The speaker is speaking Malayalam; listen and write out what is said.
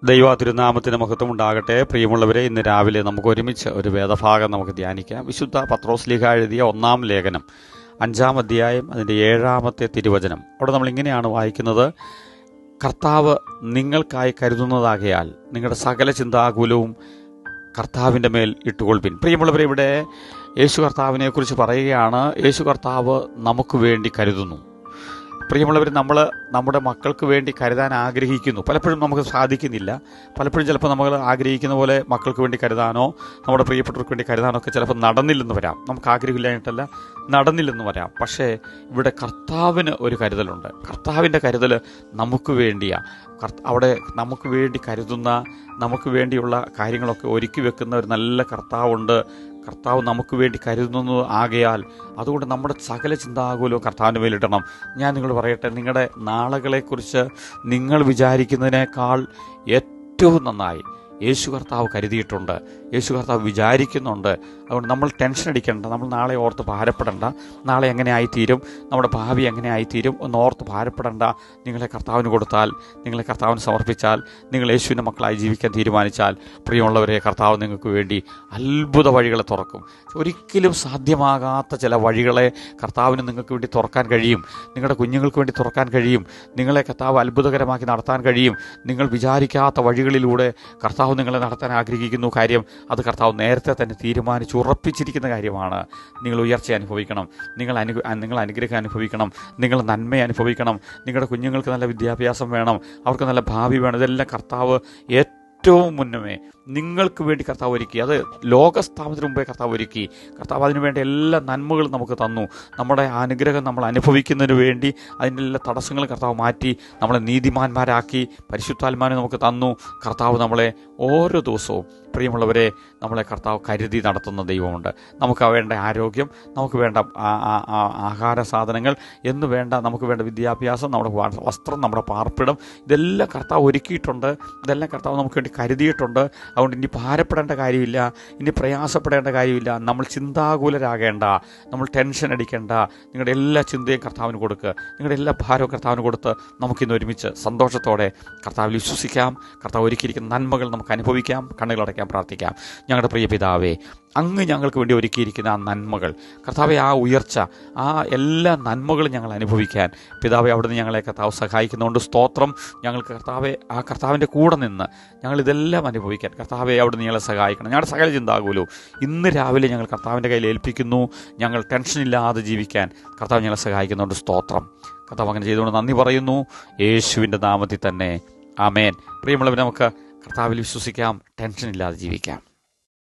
ദൈവ തിരുനാമത്തിന് മഹത്വം ഉണ്ടാകട്ടെ. പ്രിയമുള്ളവരെ, ഇന്ന് രാവിലെ നമുക്ക് ഒരുമിച്ച് ഒരു വേദഭാഗം നമുക്ക് ധ്യാനിക്കാം. വിശുദ്ധ പത്രോസ്ലീഹ എഴുതിയ 1-ാം ലേഖനം 5-ാം അധ്യായം അതിൻ്റെ 7-ാമത്തെ തിരുവചനം. അവിടെ നമ്മൾ ഇങ്ങനെയാണ് വായിക്കുന്നത്: കർത്താവ് നിങ്ങൾക്കായി കരുതുന്നതാകയാൽ നിങ്ങളുടെ സകല ചിന്താകുലവും കർത്താവിൻ്റെ മേൽ ഇട്ടുകൊള്ളുവിൻ. പ്രിയമുള്ളവരെ, ഇവിടെ യേശു കർത്താവിനെ കുറിച്ച് പറയുകയാണ്. യേശു കർത്താവ് നമുക്ക് വേണ്ടി കരുതുന്നു. പ്രിയമുള്ളവർ, നമ്മൾ നമ്മുടെ മക്കൾക്ക് വേണ്ടി കരുതാൻ ആഗ്രഹിക്കുന്നു. പലപ്പോഴും നമുക്ക് സാധിക്കുന്നില്ല. പലപ്പോഴും ചിലപ്പോൾ നമ്മൾ ആഗ്രഹിക്കുന്ന പോലെ മക്കൾക്ക് വേണ്ടി കരുതാനോ നമ്മുടെ പ്രിയപ്പെട്ടവർക്ക് വേണ്ടി കരുതാനോ ഒക്കെ ചിലപ്പോൾ നടന്നില്ലെന്ന് വരാം. നമുക്ക് ആഗ്രഹമില്ലായിട്ടല്ല, നടന്നില്ലെന്ന് വരാം. പക്ഷേ ഇവിടെ കർത്താവിന് ഒരു കരുതലുണ്ട്. കർത്താവിൻ്റെ കരുതൽ നമുക്ക് വേണ്ടിയാണ്. അവിടെ നമുക്ക് വേണ്ടി കരുതുന്ന, നമുക്ക് വേണ്ടിയുള്ള കാര്യങ്ങളൊക്കെ ഒരുക്കി വെക്കുന്ന ഒരു നല്ല കർത്താവുണ്ട്. കർത്താവ് നമുക്ക് വേണ്ടി കരുതുന്നത് ആകയാൽ അതുകൊണ്ട് നമ്മുടെ സകല ചിന്താകുലവും കർത്താവിൻ്റെ മേലിടണം. ഞാൻ നിങ്ങൾ പറയട്ടെ, നിങ്ങളുടെ നാളുകളെക്കുറിച്ച് നിങ്ങൾ വിചാരിക്കുന്നതിനേക്കാൾ ഏറ്റവും നന്നായി യേശു കർത്താവ് കരുതിയിട്ടുണ്ട്. യേശു കർത്താവ് വിചാരിക്കുന്നുണ്ട്. അതുകൊണ്ട് നമ്മൾ ടെൻഷൻ അടിക്കേണ്ട, നമ്മൾ നാളെ ഓർത്ത് ഭാരപ്പെടേണ്ട. നാളെ എങ്ങനെ ആയിത്തീരും, നമ്മുടെ ഭാവി എങ്ങനെ ആയിത്തീരും എന്നോർത്ത് ഭാരപ്പെടേണ്ട. നിങ്ങളെ കർത്താവിന് കൊടുത്താൽ, നിങ്ങളെ കർത്താവിന് സമർപ്പിച്ചാൽ, നിങ്ങൾ യേശുവിൻ്റെ മക്കളായി ജീവിക്കാൻ തീരുമാനിച്ചാൽ, പ്രിയമുള്ളവരെ, കർത്താവ് നിങ്ങൾക്ക് വേണ്ടി അത്ഭുത വഴികളെ തുറക്കും. ഒരിക്കലും സാധ്യമാകാത്ത ചില വഴികളെ കർത്താവിന് നിങ്ങൾക്ക് വേണ്ടി തുറക്കാൻ കഴിയും. നിങ്ങളുടെ കുഞ്ഞുങ്ങൾക്ക് വേണ്ടി തുറക്കാൻ കഴിയും. നിങ്ങളെ കർത്താവ് അത്ഭുതകരമാക്കി നടത്താൻ കഴിയും. നിങ്ങൾ വിചാരിക്കാത്ത വഴികളിലൂടെ കർത്താവ് നിങ്ങളെ നടത്താൻ ആഗ്രഹിക്കുന്നു. കാര്യം അത് കർത്താവ് നേരത്തെ തന്നെ തീരുമാനിച്ച് ഉറപ്പിച്ചിരിക്കുന്ന കാര്യമാണ്. നിങ്ങൾ ഉയർച്ച അനുഭവിക്കണം, നിങ്ങൾ അനുഗ്രഹം അനുഭവിക്കണം, നിങ്ങൾ നന്മ അനുഭവിക്കണം. നിങ്ങളുടെ കുഞ്ഞുങ്ങൾക്ക് നല്ല വിദ്യാഭ്യാസം വേണം, അവർക്ക് നല്ല ഭാവി വേണം. ഇതെല്ലാം കർത്താവ് ഏറ്റവും മുന്നമേ നിങ്ങൾക്ക് വേണ്ടി കർത്താവ് ഒരുക്കി. അത് ലോകസ്ഥാപനത്തിന് മുമ്പേ കർത്താവ് ഒരുക്കി. കർത്താവ് അതിനുവേണ്ടി എല്ലാ നന്മകളും നമുക്ക് തന്നു. നമ്മുടെ അനുഗ്രഹം നമ്മൾ അനുഭവിക്കുന്നതിന് വേണ്ടി അതിൻ്റെ എല്ലാ തടസ്സങ്ങളും കർത്താവ് മാറ്റി നമ്മളെ നീതിമാന്മാരാക്കി പരിശുദ്ധാത്മാവിനെ നമുക്ക് തന്നു. കർത്താവ് നമ്മളെ ഓരോ ദിവസവും, പ്രിയമുള്ളവരെ, നമ്മളെ കർത്താവ് കരുതി നടത്തുന്ന ദൈവമുണ്ട്. നമുക്ക് വേണ്ട ആരോഗ്യം, നമുക്ക് വേണ്ട ആഹാര സാധനങ്ങൾ എന്ന് വേണ്ട, നമുക്ക് വേണ്ട വിദ്യാഭ്യാസം, നമ്മുടെ വസ്ത്രം, നമ്മുടെ പാർപ്പിടം, ഇതെല്ലാം കർത്താവ് ഒരുക്കിയിട്ടുണ്ട്. ഇതെല്ലാം കർത്താവ് നമുക്ക് വേണ്ടി കരുതിയിട്ടുണ്ട്. അതുകൊണ്ട് ഇനി ഭാരപ്പെടേണ്ട കാര്യമില്ല, ഇനി പ്രയാസപ്പെടേണ്ട കാര്യമില്ല. നമ്മൾ ചിന്താകുലരാകേണ്ട, നമ്മൾ ടെൻഷൻ അടിക്കേണ്ട. നിങ്ങളുടെ എല്ലാ ചിന്തയും കർത്താവിന് കൊടുക്കുക. നിങ്ങളുടെ എല്ലാ ഭാരവും കർത്താവിന് കൊടുത്ത് നമുക്കിന്ന് ഒരുമിച്ച് സന്തോഷത്തോടെ കർത്താവിൽ വിശ്വസിക്കാം. കർത്താവ് ഒരുക്കിയിരിക്കുന്ന നന്മകൾ നമുക്ക് അനുഭവിക്കാം. കണ്ണുകളടയ്ക്കാം, പ്രാർത്ഥിക്കാം. ഞങ്ങളുടെ പ്രിയ പിതാവേ, അങ്ങ് ഞങ്ങൾക്ക് വേണ്ടി ഒരുക്കിയിരിക്കുന്ന ആ നന്മകൾ, കർത്താവെ, ആ ഉയർച്ച, ആ എല്ലാ നന്മകളും ഞങ്ങൾ അനുഭവിക്കാൻ പിതാവെ അവിടുന്ന് ഞങ്ങളെ കർത്താവ് സഹായിക്കുന്നതുകൊണ്ട് സ്തോത്രം. ഞങ്ങൾക്ക് കർത്താവെ, ആ കർത്താവിൻ്റെ കൂടെ നിന്ന് ഞങ്ങളിതെല്ലാം അനുഭവിക്കാൻ കർത്താവെ അവിടുന്ന് ഞങ്ങളെ സഹായിക്കണം. ഞങ്ങളുടെ സകല ചിന്താകുലവും ഇന്ന് രാവിലെ ഞങ്ങൾ കർത്താവിൻ്റെ കയ്യിൽ ഏൽപ്പിക്കുന്നു. ഞങ്ങൾ ടെൻഷനില്ലാതെ ജീവിക്കാൻ കർത്താവ് ഞങ്ങളെ സഹായിക്കുന്നതുകൊണ്ട് സ്തോത്രം. കർത്താവ് അങ്ങനെ ചെയ്തുകൊണ്ട് നന്ദി പറയുന്നു, യേശുവിൻ്റെ നാമത്തിൽ തന്നെ, ആമേൻ. പ്രിയമുള്ളവർ, നമുക്ക് കർത്താവിൽ വിശ്വസിക്കാം, ടെൻഷനില്ലാതെ ജീവിക്കാം.